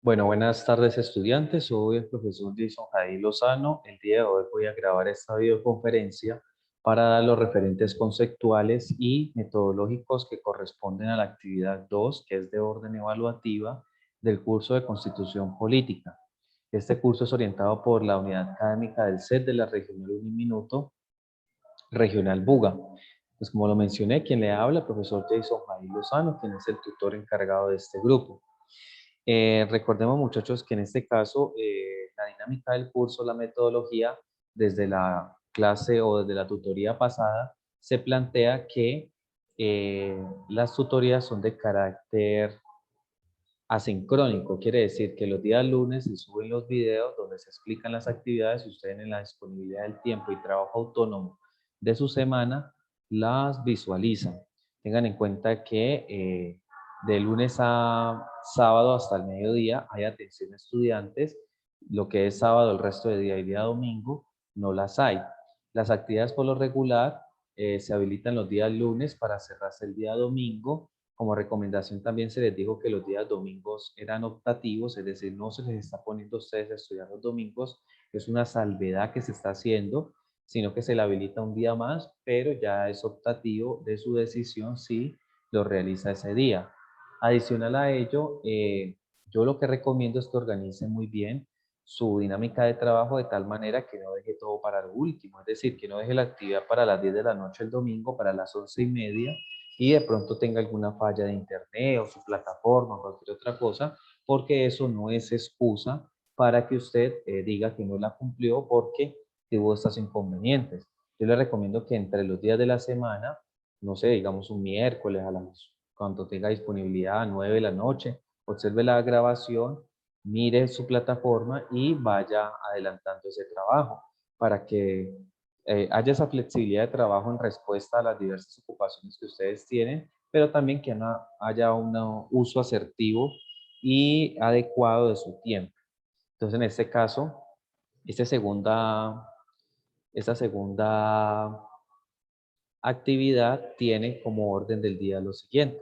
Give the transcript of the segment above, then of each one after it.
Bueno, buenas tardes estudiantes, soy el profesor Jason Jair Lozano. El día de hoy voy a grabar esta videoconferencia para dar los referentes conceptuales y metodológicos que corresponden a la actividad 2, que es de orden evaluativa del curso de Constitución Política. Este curso es orientado por la unidad académica del CET de la Regional Uniminuto, Regional Buga. Pues como lo mencioné, quien le habla, el profesor Jason Jair Lozano, quien es el tutor encargado de este grupo. Recordemos, muchachos, que en este caso la dinámica del curso, la metodología, desde la clase o desde la tutoría pasada, se plantea que las tutorías son de carácter asincrónico. Quiere decir que los días lunes se suben los videos donde se explican las actividades y ustedes en la disponibilidad del tiempo y trabajo autónomo de su semana las visualizan. Tengan en cuenta que de lunes a sábado hasta el mediodía hay atención a estudiantes. Lo que es sábado, el resto de día y día domingo no las hay. Las actividades por lo regular se habilitan los días lunes para cerrarse el día domingo. Como recomendación también se les dijo que los días domingos eran optativos, es decir, no se les está poniendo a ustedes a estudiar los domingos, es una salvedad que se está haciendo, sino que se le habilita un día más, pero ya es optativo de su decisión si lo realiza ese día. Adicional a ello, yo lo que recomiendo es que organicen muy bien su dinámica de trabajo de tal manera que no deje todo para lo último, es decir, que no deje la actividad para las 10 de la noche el domingo, para las 11:30, y de pronto tenga alguna falla de internet o su plataforma o cualquier otra cosa, porque eso no es excusa para que usted diga que no la cumplió porque tuvo estos inconvenientes. Yo le recomiendo que entre los días de la semana, no sé, digamos un miércoles a las, cuando tenga disponibilidad a 9 de la noche, observe la grabación, mire su plataforma y vaya adelantando ese trabajo para que haya esa flexibilidad de trabajo en respuesta a las diversas ocupaciones que ustedes tienen, pero también que haya un uso asertivo y adecuado de su tiempo. Entonces, en este caso, esta segunda, esta segunda actividad tiene como orden del día lo siguiente.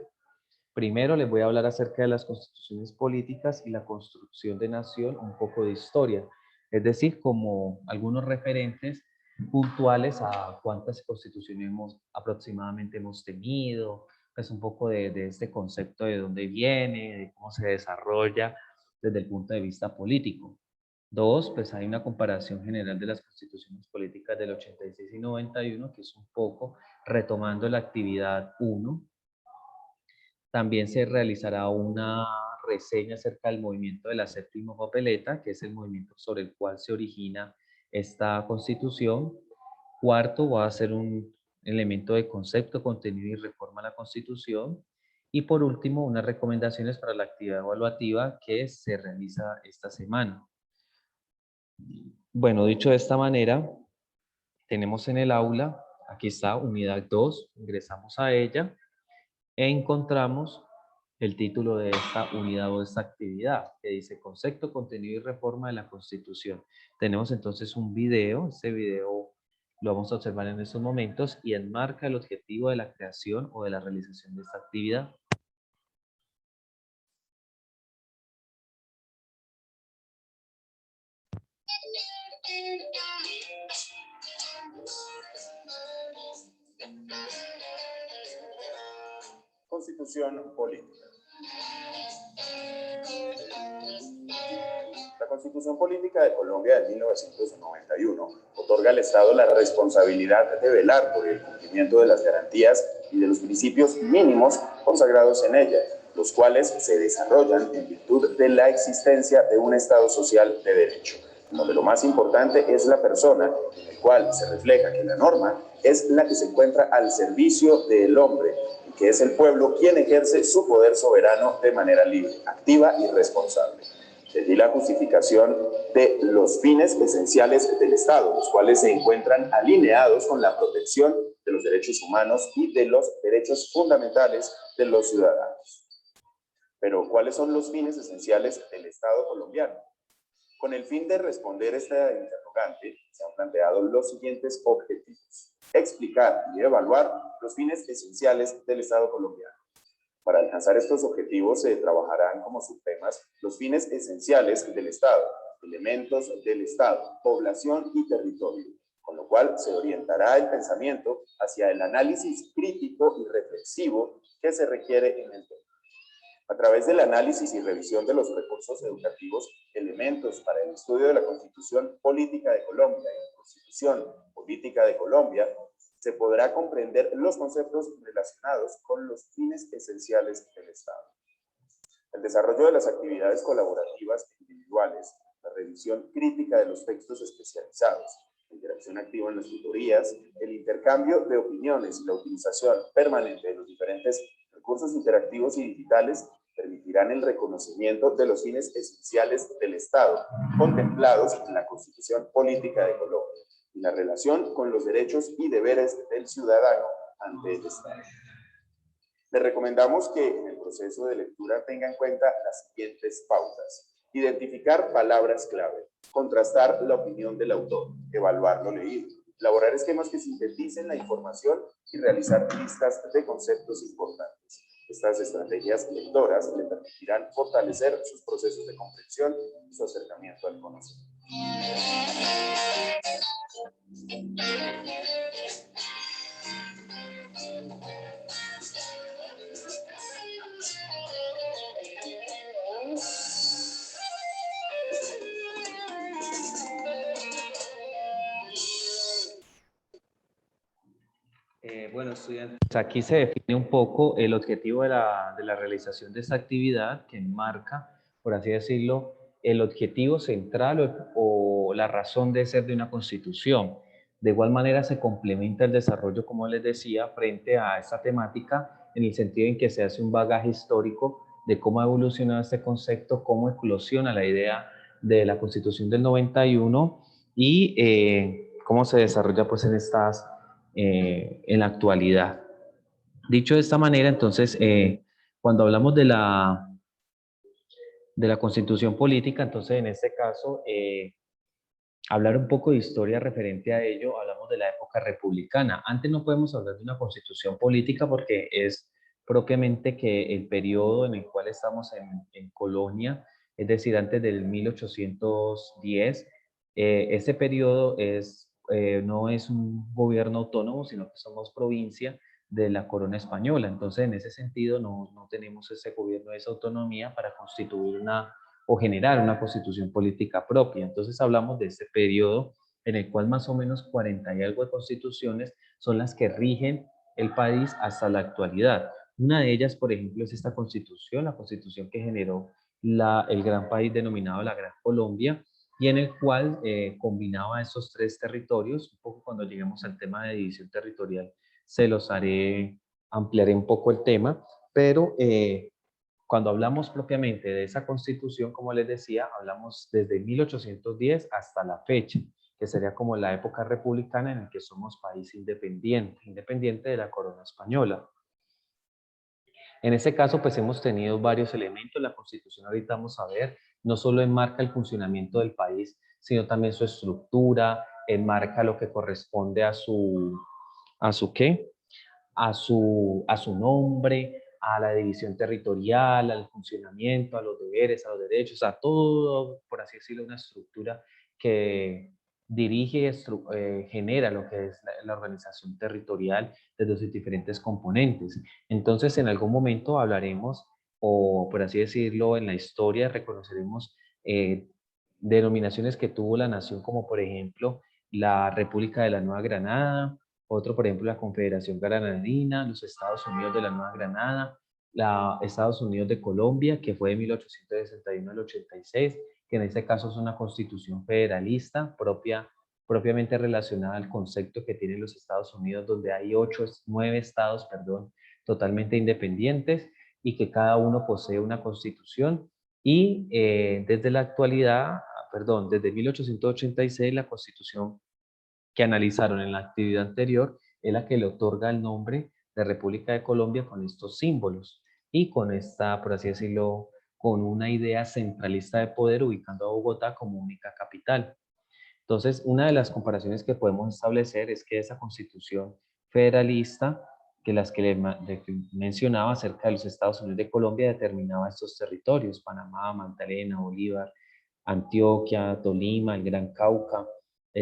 Primero les voy a hablar acerca de las constituciones políticas y la construcción de nación, un poco de historia, es decir, como algunos referentes puntuales a cuántas constituciones aproximadamente hemos tenido, pues un poco de este concepto de dónde viene, de cómo se desarrolla desde el punto de vista político. Dos, pues hay una comparación general de las constituciones políticas del 86 y 91, que es un poco retomando la actividad 1. También se realizará una reseña acerca del movimiento de la séptima papeleta, que es el movimiento sobre el cual se origina esta constitución. Cuarto, va a ser un elemento de concepto, contenido y reforma a la constitución. Y por último, unas recomendaciones para la actividad evaluativa que se realiza esta semana. Bueno, dicho de esta manera, tenemos en el aula, aquí está, unidad 2, ingresamos a ella e encontramos el título de esta unidad o de esta actividad, que dice Concepto, Contenido y Reforma de la Constitución. Tenemos entonces un video, este video lo vamos a observar en estos momentos y enmarca el objetivo de la creación o de la realización de esta actividad. Constitución política. La Constitución Política de Colombia de 1991 otorga al Estado la responsabilidad de velar por el cumplimiento de las garantías y de los principios mínimos consagrados en ella, los cuales se desarrollan en virtud de la existencia de un Estado social de derecho, donde lo más importante es la persona, en el cual se refleja que la norma es la que se encuentra al servicio del hombre, y que es el pueblo quien ejerce su poder soberano de manera libre, activa y responsable. De allí la justificación de los fines esenciales del Estado, los cuales se encuentran alineados con la protección de los derechos humanos y de los derechos fundamentales de los ciudadanos. Pero, ¿cuáles son los fines esenciales del Estado colombiano? Con el fin de responder esta interrogante, se han planteado los siguientes objetivos: explicar y evaluar los fines esenciales del Estado colombiano, Para alcanzar estos objetivos se trabajarán como subtemas los fines esenciales del Estado, elementos del Estado, población y territorio, con lo cual se orientará el pensamiento hacia el análisis crítico y reflexivo que se requiere en el tema. A través del análisis y revisión de los recursos educativos, elementos para el estudio de la Constitución Política de Colombia y la Constitución Política de Colombia, se podrá comprender los conceptos relacionados con los fines esenciales del Estado. El desarrollo de las actividades colaborativas e individuales, la revisión crítica de los textos especializados, la interacción activa en las tutorías, el intercambio de opiniones y la utilización permanente de los diferentes recursos interactivos y digitales permitirán el reconocimiento de los fines esenciales del Estado, contemplados en la Constitución Política de Colombia, y la relación con los derechos y deberes del ciudadano ante el Estado. Les recomendamos que en el proceso de lectura tenga en cuenta las siguientes pautas: identificar palabras clave, contrastar la opinión del autor, evaluar lo leído, elaborar esquemas que sinteticen la información y realizar listas de conceptos importantes. Estas estrategias lectoras le permitirán fortalecer sus procesos de comprensión y su acercamiento al conocimiento. Bueno, estudiantes, aquí se define un poco el objetivo de la realización de esta actividad que enmarca, por así decirlo, el objetivo central o la razón de ser de una constitución. De igual manera se complementa el desarrollo, como les decía, frente a esta temática en el sentido en que se hace un bagaje histórico de cómo ha evolucionado este concepto, cómo eclosiona la idea de la Constitución del 91 y cómo se desarrolla pues en la actualidad. Dicho de esta manera, entonces, cuando hablamos de la constitución política, entonces en este caso, hablar un poco de historia referente a ello, hablamos de la época republicana. Antes no podemos hablar de una constitución política porque es propiamente que el periodo en el cual estamos en Colonia, es decir, antes del 1810, ese periodo no es un gobierno autónomo, sino que somos provincia de la corona española. Entonces, en ese sentido, no tenemos ese gobierno, esa autonomía para constituir o generar una constitución política propia. Entonces hablamos de este periodo en el cual más o menos 40 y algo de constituciones son las que rigen el país hasta la actualidad. Una de ellas, por ejemplo, es esta constitución, la constitución que generó el gran país denominado la Gran Colombia, y en el cual combinaba esos tres territorios. Un poco cuando lleguemos al tema de división territorial ampliaré un poco el tema, pero cuando hablamos propiamente de esa constitución, como les decía, hablamos desde 1810 hasta la fecha, que sería como la época republicana en la que somos país independiente de la corona española. En este caso, pues hemos tenido varios elementos. La constitución, ahorita vamos a ver, no solo enmarca el funcionamiento del país, sino también su estructura, enmarca lo que corresponde ¿a su qué? A su nombre, a la división territorial, al funcionamiento, a los deberes, a los derechos, a todo, por así decirlo, una estructura que dirige y genera lo que es la organización territorial desde sus diferentes componentes. Entonces, en algún momento hablaremos, o por así decirlo, en la historia reconoceremos denominaciones que tuvo la nación, como por ejemplo la República de la Nueva Granada, otro, por ejemplo, la Confederación Granadina, los Estados Unidos de la Nueva Granada, la Estados Unidos de Colombia, que fue de 1861 al 86, que en este caso es una constitución federalista propiamente relacionada al concepto que tienen los Estados Unidos, donde hay 9 estados, totalmente independientes y que cada uno posee una constitución. Y desde la actualidad, desde 1886, la constitución que analizaron en la actividad anterior es la que le otorga el nombre de República de Colombia con estos símbolos y con esta, por así decirlo, con una idea centralista de poder ubicando a Bogotá como única capital. Entonces, una de las comparaciones que podemos establecer es que esa constitución federalista las que mencionaba acerca de los Estados Unidos de Colombia, determinaba estos territorios: Panamá, Magdalena, Bolívar, Antioquia, Tolima, el Gran Cauca,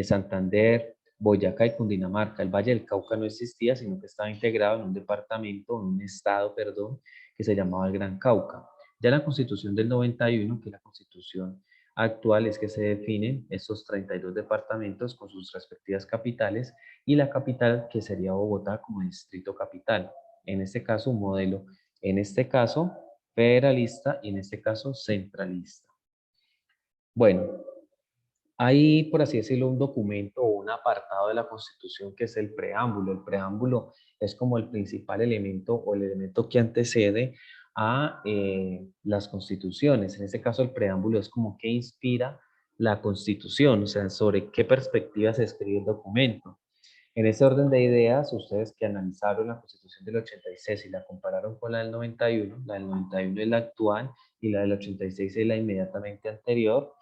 Santander, Boyacá y Cundinamarca. El Valle del Cauca no existía, sino que estaba integrado en un departamento, en un estado, perdón, que se llamaba el Gran Cauca. Ya en la Constitución del 91, que es la Constitución actual, es que se definen estos 32 departamentos con sus respectivas capitales, y la capital, que sería Bogotá, como distrito capital. En este caso, un modelo, en este caso, federalista, y en este caso, centralista. Bueno, hay, por así decirlo, un documento o un apartado de la Constitución que es el preámbulo. El preámbulo es como el principal elemento o el elemento que antecede a las constituciones. En este caso, el preámbulo es como que inspira la Constitución, o sea, sobre qué perspectiva se escribe el documento. En ese orden de ideas, ustedes que analizaron la Constitución del 86 y la compararon con la del 91, la del 91 es la actual y la del 86 es la inmediatamente anterior.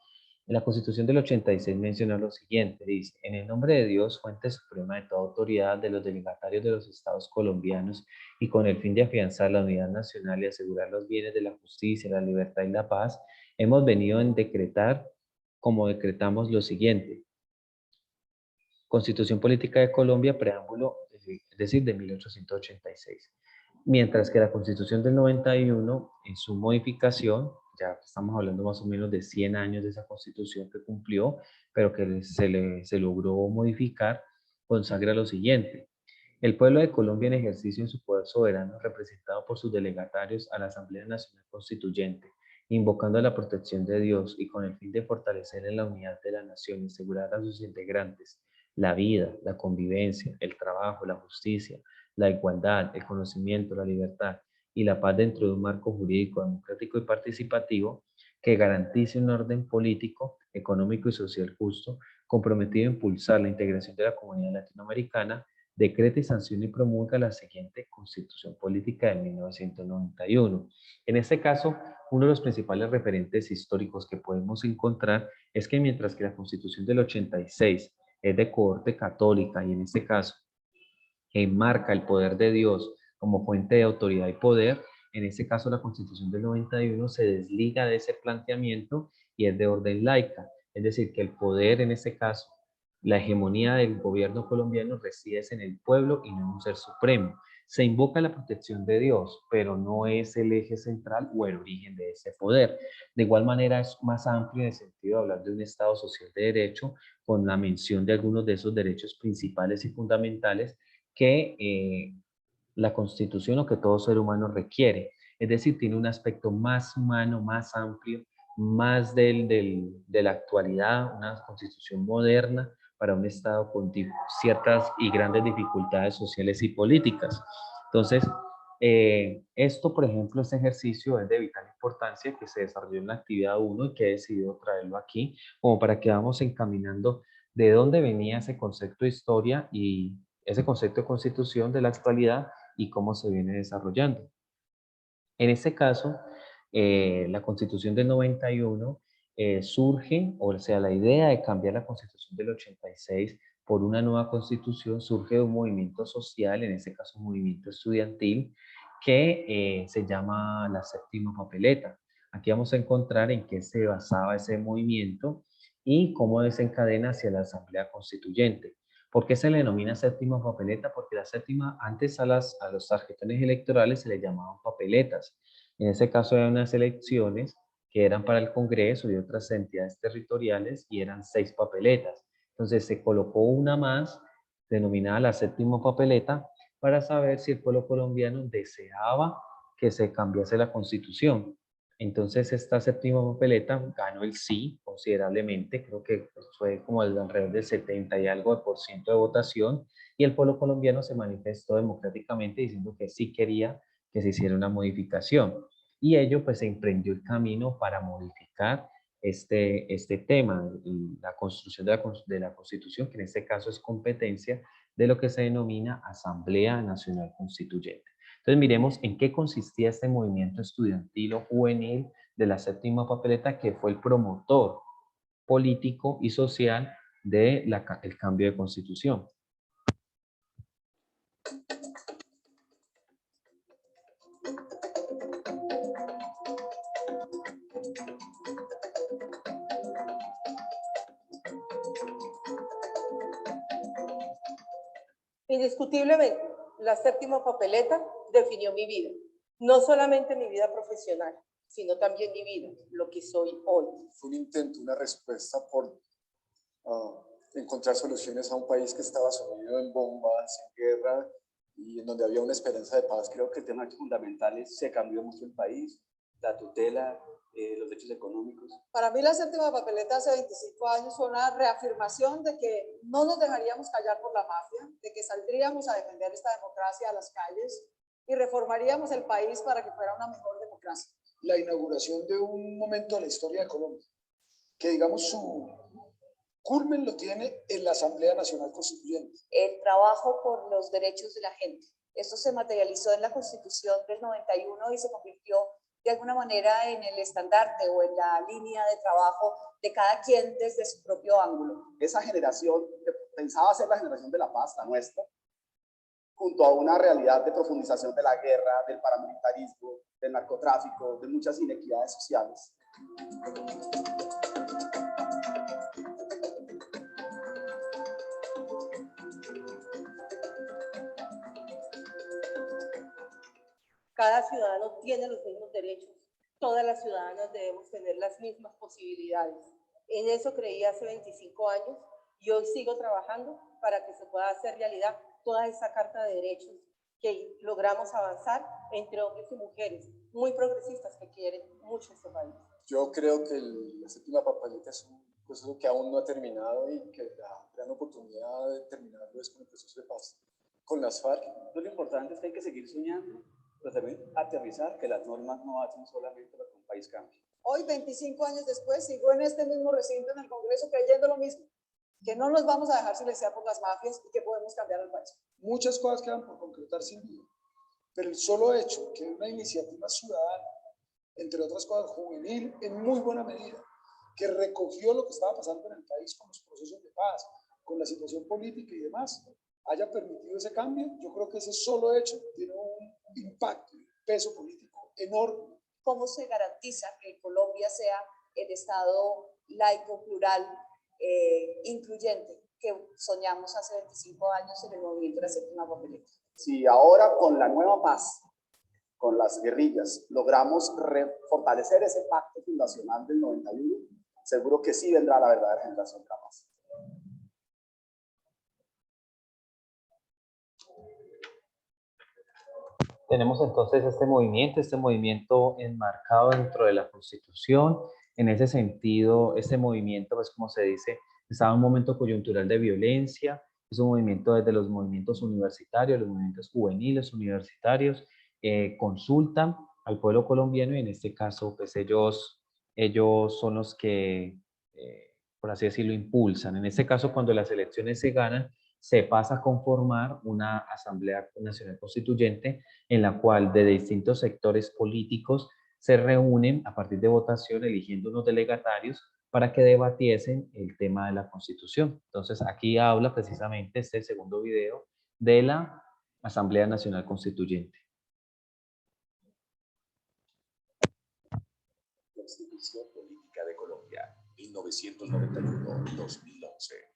En la Constitución del 86 menciona lo siguiente: dice: en el nombre de Dios, fuente suprema de toda autoridad, de los delegatarios de los estados colombianos, y con el fin de afianzar la unidad nacional y asegurar los bienes de la justicia, la libertad y la paz, hemos venido a decretar, como decretamos, lo siguiente: Constitución Política de Colombia, preámbulo, es decir, de 1886. Mientras que la Constitución del 91, en su modificación, ya estamos hablando más o menos de 100 años de esa Constitución que cumplió, pero que se logró modificar, consagra lo siguiente: el pueblo de Colombia, en ejercicio en su poder soberano, representado por sus delegatarios a la Asamblea Nacional Constituyente, invocando la protección de Dios y con el fin de fortalecer en la unidad de la nación y asegurar a sus integrantes la vida, la convivencia, el trabajo, la justicia, la igualdad, el conocimiento, la libertad y la paz dentro de un marco jurídico democrático y participativo que garantice un orden político, económico y social justo, comprometido a impulsar la integración de la comunidad latinoamericana, decreta y sanciona y promulga la siguiente Constitución Política de 1991. En este caso, uno de los principales referentes históricos que podemos encontrar es que mientras que la Constitución del 86 es de cohorte católica y en este caso enmarca el poder de Dios como fuente de autoridad y poder, en este caso la Constitución del 91 se desliga de ese planteamiento y es de orden laica. Es decir, que el poder, en este caso, la hegemonía del gobierno colombiano, reside en el pueblo y no en un ser supremo. Se invoca la protección de Dios, pero no es el eje central o el origen de ese poder. De igual manera, es más amplio en el sentido de hablar de un Estado social de derecho, con la mención de algunos de esos derechos principales y fundamentales que la Constitución o que todo ser humano requiere. Es decir, tiene un aspecto más humano, más amplio, más de la actualidad, una Constitución moderna para un Estado con ciertas y grandes dificultades sociales y políticas. Entonces, esto, por ejemplo, este ejercicio es de vital importancia, que se desarrolló en la actividad 1 y que he decidido traerlo aquí, como para que vamos encaminando de dónde venía ese concepto de historia y ese concepto de constitución de la actualidad y cómo se viene desarrollando. En este caso, la Constitución del 91 surge, o sea, la idea de cambiar la Constitución del 86 por una nueva Constitución surge de un movimiento social, en este caso un movimiento estudiantil, que se llama la Séptima Papeleta. Aquí vamos a encontrar en qué se basaba ese movimiento y cómo desencadena hacia la Asamblea Constituyente. ¿Por qué se le denomina séptima papeleta? Porque la séptima, antes a los tarjetones electorales se le llamaban papeletas. En ese caso eran unas elecciones que eran para el Congreso y otras entidades territoriales y eran 6 papeletas. Entonces se colocó una más, denominada la séptima papeleta, para saber si el pueblo colombiano deseaba que se cambiase la constitución. Entonces esta séptima papeleta ganó el sí considerablemente, creo que fue como alrededor del 70 y algo de por ciento de votación, y el pueblo colombiano se manifestó democráticamente diciendo que sí quería que se hiciera una modificación. Y ello pues se emprendió el camino para modificar este tema, la construcción de la Constitución, que en este caso es competencia de lo que se denomina Asamblea Nacional Constituyente. Entonces miremos en qué consistía este movimiento estudiantil o juvenil de la séptima papeleta, que fue el promotor político y social del cambio de constitución. Indiscutiblemente, la séptima papeleta definió mi vida, no solamente mi vida profesional, sino también mi vida, lo que soy hoy. Fue un intento, una respuesta por encontrar soluciones a un país que estaba sumido en bombas, en guerra, y en donde había una esperanza de paz. Creo que el tema fundamental es se cambió mucho el país, la tutela, los derechos económicos. Para mí la séptima papeleta hace 25 años fue una reafirmación de que no nos dejaríamos callar por la mafia, de que saldríamos a defender esta democracia a las calles y reformaríamos el país para que fuera una mejor democracia. La inauguración de un momento de la historia de Colombia, que digamos su culmen lo tiene en la Asamblea Nacional Constituyente. El trabajo por los derechos de la gente. Esto se materializó en la Constitución del 91 y se convirtió de alguna manera en el estandarte o en la línea de trabajo de cada quien desde su propio ángulo. Esa generación que pensaba ser la generación de la paz, la nuestra, junto a una realidad de profundización de la guerra, del paramilitarismo, del narcotráfico, de muchas inequidades sociales. Cada ciudadano tiene los mismos derechos. Todas las ciudadanas debemos tener las mismas posibilidades. En eso creí hace 25 años y hoy sigo trabajando para que se pueda hacer realidad toda esa carta de derechos que logramos avanzar entre hombres y mujeres muy progresistas que quieren mucho este país. Yo creo que la séptima papeleta es un proceso que aún no ha terminado y que la gran oportunidad de terminarlo es con el proceso de paz con las FARC. Lo importante es que hay que seguir soñando, pero también aterrizar que las normas no hacen solamente para que un país cambie. Hoy, 25 años después, sigo en este mismo recinto en el Congreso creyendo lo mismo, que no nos vamos a dejar silenciar por las mafias y que podemos cambiar el país. Muchas cosas quedan por concretar sin duda, pero el solo hecho que una iniciativa ciudadana, entre otras cosas juvenil, en muy buena medida, que recogió lo que estaba pasando en el país con los procesos de paz, con la situación política y demás, haya permitido ese cambio, yo creo que ese solo hecho tiene un impacto, un peso político enorme. ¿Cómo se garantiza que Colombia sea el Estado laico, plural, incluyente que soñamos hace 25 años en el movimiento de la séptima papeleta? Si ahora con la nueva paz, con las guerrillas, logramos fortalecer ese pacto fundacional del 91, seguro que sí vendrá la verdadera generación de la paz. Tenemos entonces este movimiento enmarcado dentro de la Constitución. En ese sentido, este movimiento, pues como se dice, estaba en un momento coyuntural de violencia, es un movimiento desde los movimientos universitarios, los movimientos juveniles universitarios, consultan al pueblo colombiano y en este caso, pues ellos son los que, por así decirlo, impulsan. En este caso, cuando las elecciones se ganan, se pasa a conformar una Asamblea Nacional Constituyente en la cual de distintos sectores políticos se reúnen a partir de votación eligiendo unos delegatarios para que debatiesen el tema de la Constitución. Entonces aquí habla precisamente este segundo video de la Asamblea Nacional Constituyente. Constitución Política de Colombia, 1991-2011.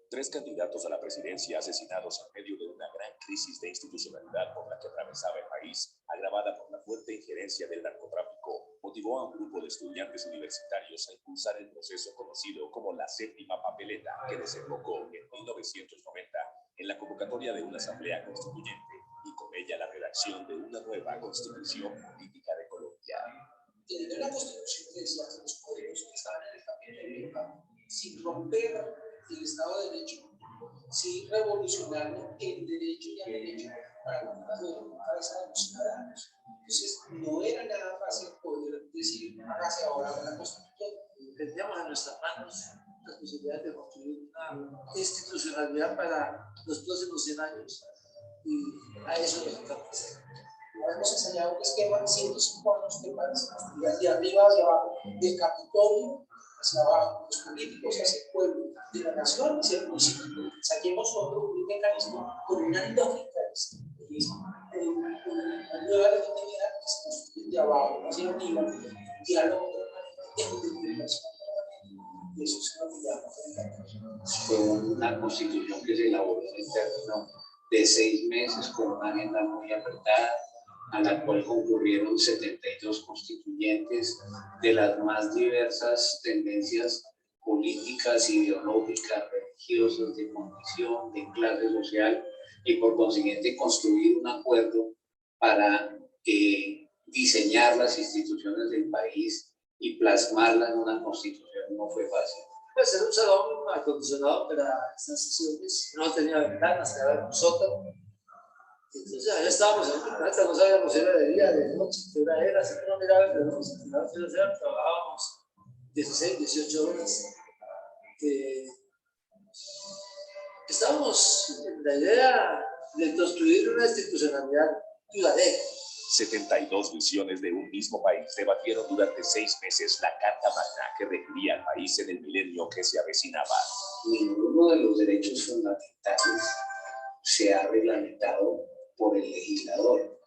3 candidatos a la presidencia asesinados en medio de una gran crisis de institucionalidad por la que atravesaba el país, agravada por la fuerte injerencia del narcotráfico, motivó a un grupo de estudiantes universitarios a impulsar el proceso conocido como la séptima papeleta, que desembocó en 1990 en la convocatoria de una asamblea constituyente y con ella la redacción de una nueva constitución política de Colombia. Teniendo una constitución que decía que los poderes que estaban en el camino de Europa, sin romper el Estado de Derecho, sin revolucionar el derecho y el derecho para la cabeza de los ciudadanos. Entonces, no era nada fácil poder decir, hágase ahora una constitución. Tendríamos en nuestras manos la posibilidad de construir una institucionalidad para los próximos 100 años y a eso nos estamos. Hemos enseñado un esquema de 105 años de país, de arriba hacia abajo, del Capitolio hacia abajo, los políticos hacia el pueblo, de la nación hacia el municipio. Saquemos otro mecanismo con una lógica una nueva legitimidad que se construye de abajo hacia arriba, diálogo permanente de deliberación. Y eso es lo que llamo. Fue una constitución que se elaboró en el término de 6 meses con una agenda muy apretada, a la cual concurrieron 72 constituyentes de las más diversas tendencias políticas, ideológicas, religiosas, de condición, de clase social, y por consiguiente construir un acuerdo para diseñar las instituciones del país y plasmarla en una constitución no fue fácil. Pues era un salón acondicionado para estas sesiones, no tenía ventanas, era un sótano. Entonces allá estábamos en la planta, no sabíamos si era de día, de noche, qué hora era, siempre no miraba el reloj, trabajábamos 16, 18 horas. Estamos en la idea de construir una institucionalidad duradera. 72 visiones de un mismo país debatieron durante 6 meses la Carta Magna que regiría al país en el milenio que se avecinaba. Ninguno de los derechos fundamentales se ha reglamentado por el legislador.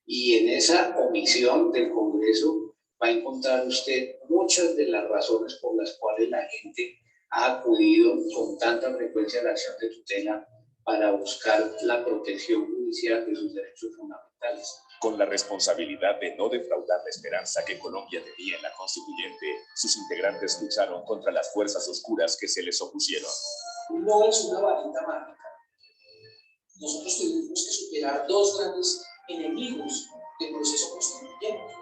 Y en esa omisión del Congreso va a encontrar usted muchas de las razones por las cuales la gente ha acudido con tanta frecuencia a la acción de tutela para buscar la protección judicial de sus derechos fundamentales. Con la responsabilidad de no defraudar la esperanza que Colombia tenía en la constituyente, sus integrantes lucharon contra las fuerzas oscuras que se les opusieron. No es una varita mágica. Nosotros tuvimos que superar 2 grandes enemigos del proceso constituyente,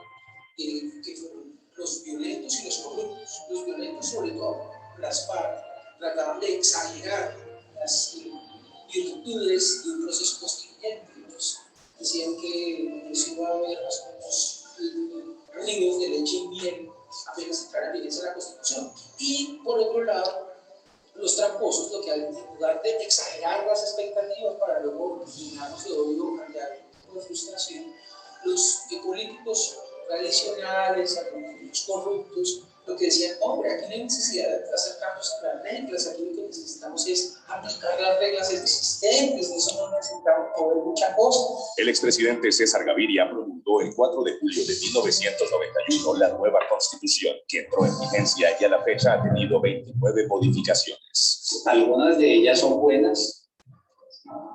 que fueron los violentos y los corruptos. Los violentos, sobre todo las FARC, trataban de exagerar las virtudes de un proceso constituyente. Entonces, decían que se iba a haber unos ríos de leche y miel apenas entrara en vigencia la Constitución. Y por otro lado, los tramposos, lo que hay en lugar de exagerar las expectativas para luego llenarnos de odio, cambiar con frustración, los políticos tradicionales, los corruptos, lo que decían, hombre, aquí no hay necesidad de hacer cambios en las reglas, aquí lo que necesitamos es aplicar las reglas existentes, de eso no necesitamos mover mucha cosa. El expresidente César Gaviria promulgó el 4 de julio de 1991 la nueva Constitución, que entró en vigencia y a la fecha ha tenido 29 modificaciones. Algunas de ellas son buenas,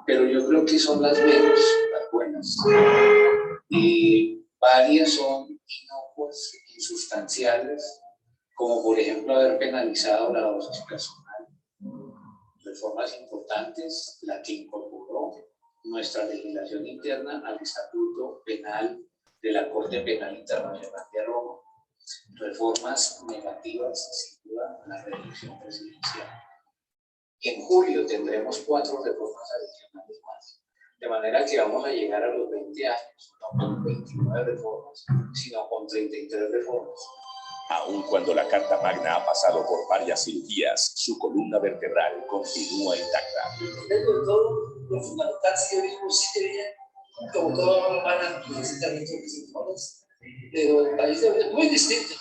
pero yo creo que son las menos, las buenas. Y varias son inocuas, insustanciales, como por ejemplo haber penalizado la dosis personal. Reformas importantes, la que incorporó nuestra legislación interna al Estatuto Penal de la Corte Penal Internacional de Roma. Reformas negativas, sin duda, a la reelección presidencial. En julio tendremos 4 reformas adicionales más, de manera que vamos a llegar a los 20 años, no con 29 reformas, sino con 33 reformas. Aun cuando la Carta Magna ha pasado por varias cirugías, su columna vertebral continúa intacta. Dentro de todo, lo fundamental que vimos sí que bien, como todo van a necesitar muchos informes, pero el país es muy distinto.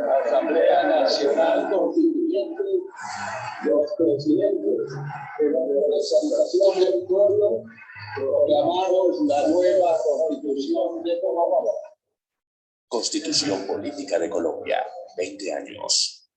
La Asamblea Nacional Constituyente, los presidentes de la representación del pueblo, proclamamos la nueva Constitución de Colombia. Constitución Política de Colombia, 20 años.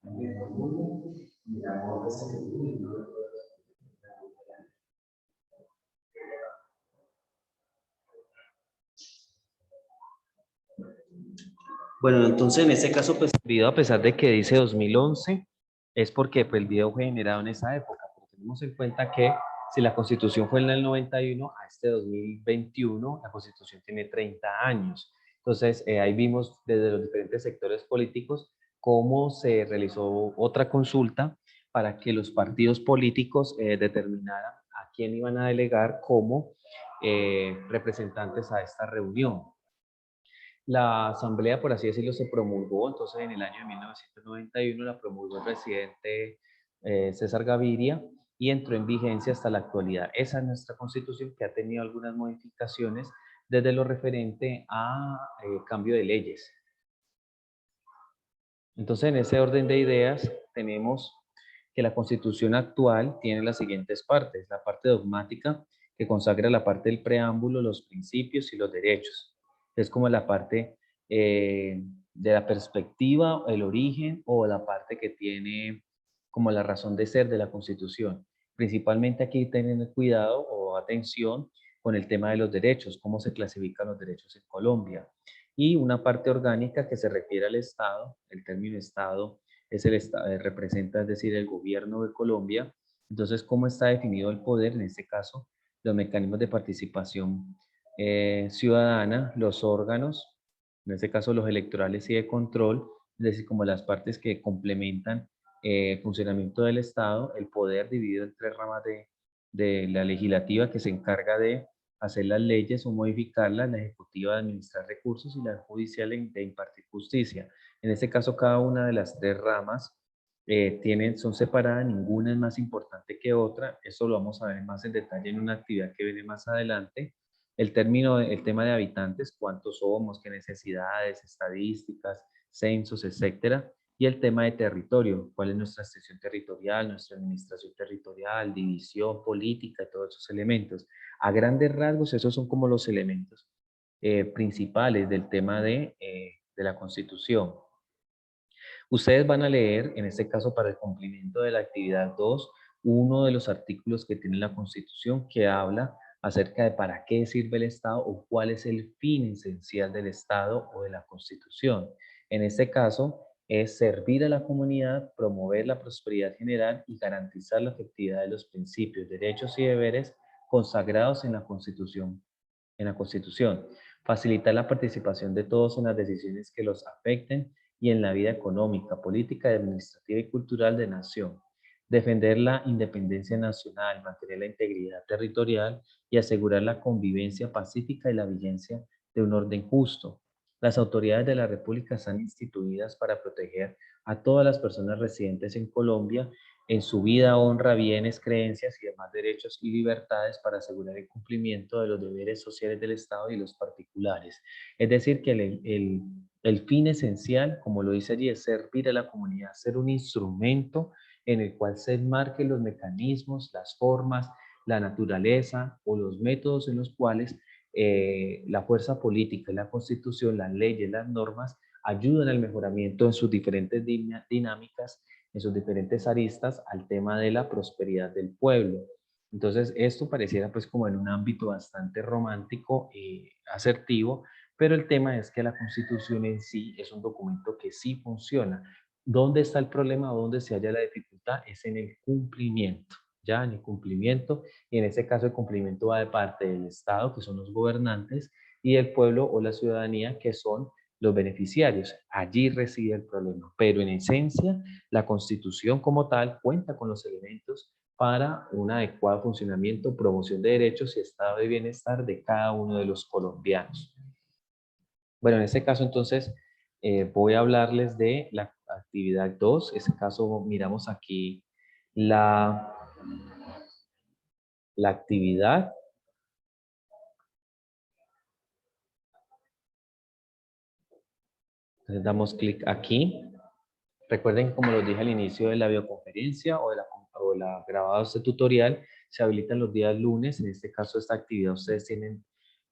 Bueno, entonces en este caso, pues el video, a pesar de que dice 2011, es porque pues, el video fue generado en esa época. Pero tenemos en cuenta que si la Constitución fue en el 91, a este 2021, la Constitución tiene 30 años. Entonces, ahí vimos desde los diferentes sectores políticos cómo se realizó otra consulta para que los partidos políticos determinaran a quién iban a delegar como representantes a esta reunión. La asamblea, por así decirlo, se promulgó, entonces en el año de 1991 la promulgó el presidente César Gaviria y entró en vigencia hasta la actualidad. Esa es nuestra constitución, que ha tenido algunas modificaciones desde lo referente a cambio de leyes. Entonces, en ese orden de ideas tenemos que la constitución actual tiene las siguientes partes: la parte dogmática, que consagra la parte del preámbulo, los principios y los derechos. Es como la parte la perspectiva, el origen o la parte que tiene como la razón de ser de la Constitución. Principalmente aquí teniendo cuidado o atención con el tema de los derechos, cómo se clasifican los derechos en Colombia. Y una parte orgánica que se refiere al Estado, el término Estado es el Estado, representa, es decir, el gobierno de Colombia. Entonces, ¿cómo está definido el poder? En este caso, los mecanismos de participación ciudadana, los órganos, en este caso los electorales y de control, es decir, como las partes que complementan el funcionamiento del Estado, el poder dividido en tres ramas de la legislativa que se encarga de hacer las leyes o modificarlas, la ejecutiva de administrar recursos y la judicial de impartir justicia. En este caso, cada una de las tres ramas son separadas, ninguna es más importante que otra. Eso lo vamos a ver más en detalle en una actividad que viene más adelante. El tema de habitantes, cuántos somos, qué necesidades, estadísticas, censos, etcétera. Y el tema de territorio, cuál es nuestra extensión territorial, nuestra administración territorial, división política, todos esos elementos. A grandes rasgos, esos son como los elementos principales del tema de la Constitución. Ustedes van a leer, en este caso para el cumplimiento de la actividad 2, uno de los artículos que tiene la Constitución que habla acerca de para qué sirve el Estado o cuál es el fin esencial del Estado o de la Constitución. En este caso, es servir a la comunidad, promover la prosperidad general y garantizar la efectividad de los principios, derechos y deberes consagrados en la Constitución. Facilitar la participación de todos en las decisiones que los afecten y en la vida económica, política, administrativa y cultural de nación. Defender la independencia nacional, mantener la integridad territorial y asegurar la convivencia pacífica y la vigencia de un orden justo. Las autoridades de la República están instituidas para proteger a todas las personas residentes en Colombia en su vida, honra, bienes, creencias y demás derechos y libertades para asegurar el cumplimiento de los deberes sociales del Estado y los particulares. Es decir, que el fin esencial, como lo dice allí, es servir a la comunidad, ser un instrumento en el cual se enmarquen los mecanismos, las formas, la naturaleza o los métodos en los cuales la fuerza política, la constitución, las leyes, las normas ayudan al mejoramiento en sus diferentes dinámicas, en sus diferentes aristas al tema de la prosperidad del pueblo. Entonces esto pareciera pues como en un ámbito bastante romántico y asertivo, pero el tema es que la Constitución en sí es un documento que sí funciona. ¿Dónde está el problema? ¿Dónde se halla la dificultad? Es en el cumplimiento, ya en el cumplimiento, y en este caso el cumplimiento va de parte del Estado, que son los gobernantes, y el pueblo o la ciudadanía, que son los beneficiarios. Allí reside el problema, pero en esencia la Constitución como tal cuenta con los elementos para un adecuado funcionamiento, promoción de derechos y estado de bienestar de cada uno de los colombianos. Bueno, en este caso entonces voy a hablarles de la actividad 2. En este caso miramos aquí la actividad. Entonces damos clic aquí. Recuerden, como los dije al inicio de la videoconferencia o de la grabada de este tutorial, se habilitan los días lunes. En este caso, esta actividad ustedes tienen,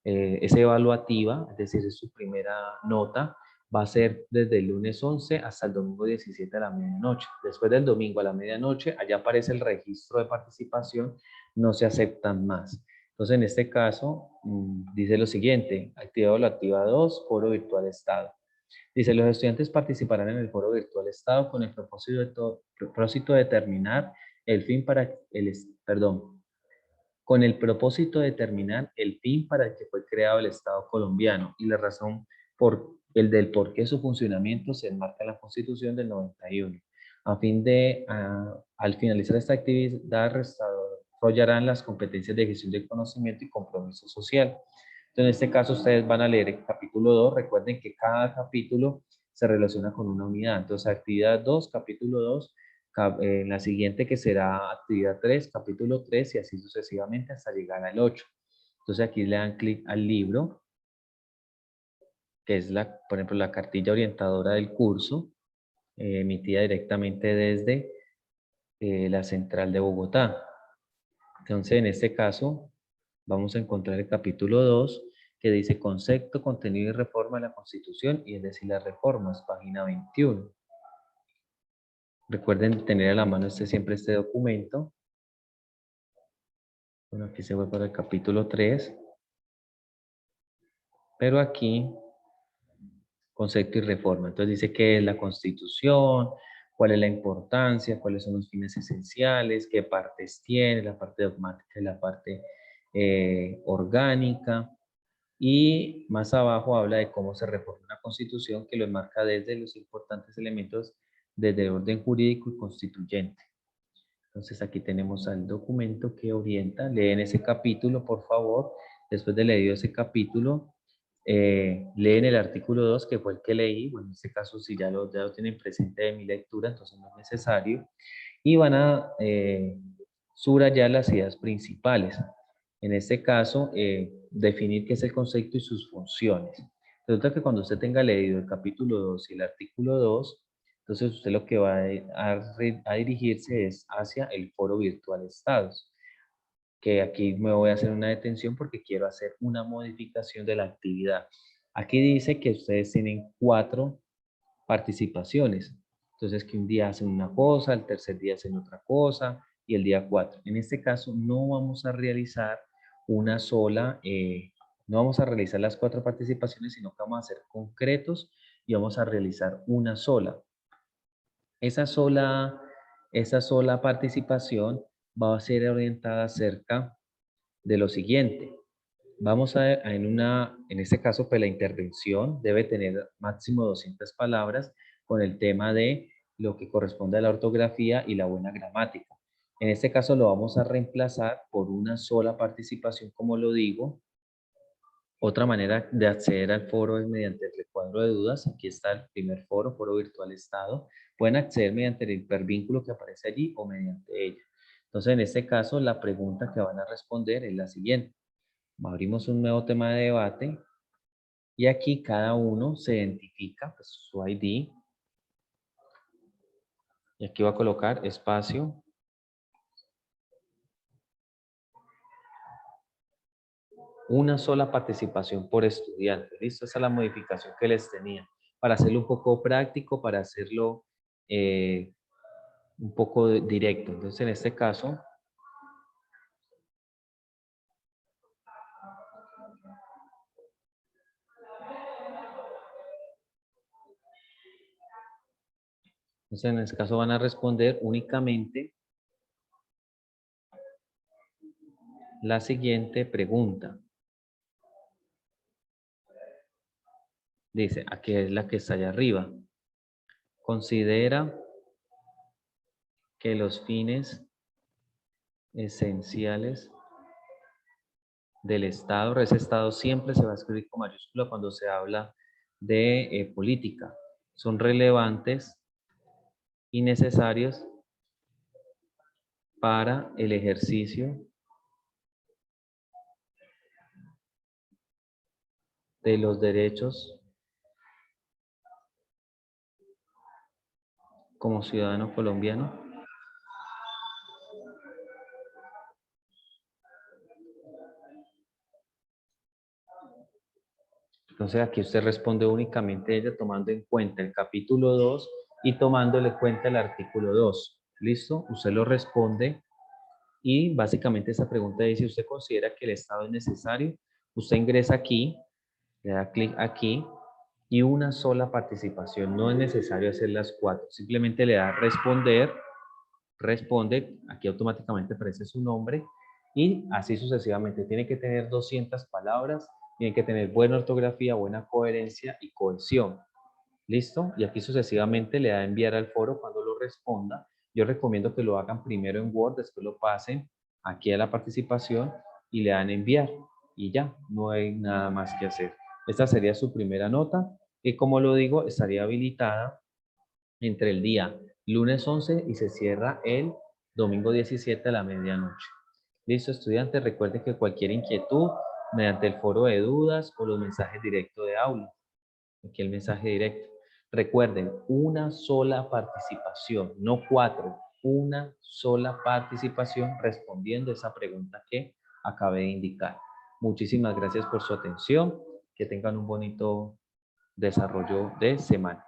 es evaluativa, es decir, es su primera nota. Va a ser desde el lunes 11 hasta el domingo 17 a la medianoche. Después del domingo a la medianoche, allá aparece el registro de participación, no se aceptan más. Entonces, en este caso, dice lo siguiente: actividad evaluativa 2, foro virtual Estado. Dice, los estudiantes participarán en el foro virtual Estado con el propósito de determinar el fin para con el propósito de determinar el fin para el que fue creado el Estado colombiano y la razón por qué su funcionamiento se enmarca en la Constitución del 91. A fin de, al finalizar esta actividad, desarrollarán las competencias de gestión del conocimiento y compromiso social. Entonces, en este caso, ustedes van a leer el capítulo 2. Recuerden que cada capítulo se relaciona con una unidad. Entonces, actividad 2, capítulo 2, la siguiente que será actividad 3, capítulo 3 y así sucesivamente hasta llegar al 8. Entonces, aquí le dan clic al libro, que es, por ejemplo, la cartilla orientadora del curso, emitida directamente desde la central de Bogotá. Entonces, en este caso, vamos a encontrar el capítulo 2, que dice concepto, contenido y reforma de la Constitución, y es decir, las reformas, página 21. Recuerden tener a la mano siempre este documento. Bueno, aquí se va para el capítulo 3. Pero aquí, concepto y reforma. Entonces dice qué es la Constitución, cuál es la importancia, cuáles son los fines esenciales, qué partes tiene, la parte dogmática y la parte orgánica. Y más abajo habla de cómo se reforma una Constitución, que lo enmarca desde los importantes elementos desde el orden jurídico y constituyente. Entonces aquí tenemos al documento que orienta. Leen ese capítulo, por favor. Después de leído ese capítulo, leen el artículo 2, que fue el que leí. Bueno, en este caso, si ya lo tienen presente de mi lectura, entonces no es necesario. Y van a subrayar las ideas principales. En este caso, definir qué es el concepto y sus funciones. Resulta que cuando usted tenga leído el capítulo 2 y el artículo 2, entonces usted lo que va a dirigirse es hacia el foro virtual Estados, que aquí me voy a hacer una detención porque quiero hacer una modificación de la actividad. Aquí dice que ustedes tienen 4 participaciones. Entonces que un día hacen una cosa, el tercer día hacen otra cosa y el día 4. En este caso no vamos a realizar una sola, no vamos a realizar las 4 participaciones, sino que vamos a ser concretos y vamos a realizar una sola. Esa sola participación va a ser orientada acerca de lo siguiente. Vamos a en este caso, pues la intervención debe tener máximo 200 palabras con el tema de lo que corresponde a la ortografía y la buena gramática. En este caso lo vamos a reemplazar por una sola participación, como lo digo. Otra manera de acceder al foro es mediante el recuadro de dudas. Aquí está el primer foro, foro virtual Estado. Pueden acceder mediante el hipervínculo que aparece allí o mediante ella. Entonces, en este caso, la pregunta que van a responder es la siguiente. Abrimos un nuevo tema de debate y aquí cada uno se identifica, pues, su ID. Y aquí va a colocar espacio. Una sola participación por estudiante. ¿Listo? Esa es la modificación que les tenía. Para hacerlo un poco práctico, para hacerlo un poco directo. Entonces, en este caso, van a responder únicamente la siguiente pregunta. Dice, aquí es la que está allá arriba. Considera que los fines esenciales del Estado, ese Estado siempre se va a escribir con mayúscula cuando se habla de política, son relevantes y necesarios para el ejercicio de los derechos como ciudadano colombiano. Entonces aquí usted responde únicamente ella tomando en cuenta el capítulo 2 y tomándole en cuenta el artículo 2. ¿Listo? Usted lo responde y básicamente esa pregunta dice, ¿usted considera que el Estado es necesario? Usted ingresa aquí, le da clic aquí y una sola participación. No es necesario hacer las 4. Simplemente le da responder, responde, aquí automáticamente aparece su nombre y así sucesivamente. Tiene que tener 200 palabras, tiene que tener buena ortografía, buena coherencia y cohesión. ¿Listo? Y aquí sucesivamente le da a enviar al foro cuando lo responda. Yo recomiendo que lo hagan primero en Word, después lo pasen aquí a la participación y le dan enviar. Y ya, no hay nada más que hacer. Esta sería su primera nota y como lo digo, estaría habilitada entre el día lunes 11 y se cierra el domingo 17 a la medianoche. Listo, estudiantes, recuerden que cualquier inquietud mediante el foro de dudas o los mensajes directos de aula. Aquí el mensaje directo. Recuerden, una sola participación, no 4, una sola participación respondiendo esa pregunta que acabé de indicar. Muchísimas gracias por su atención. Que tengan un bonito desarrollo de semana.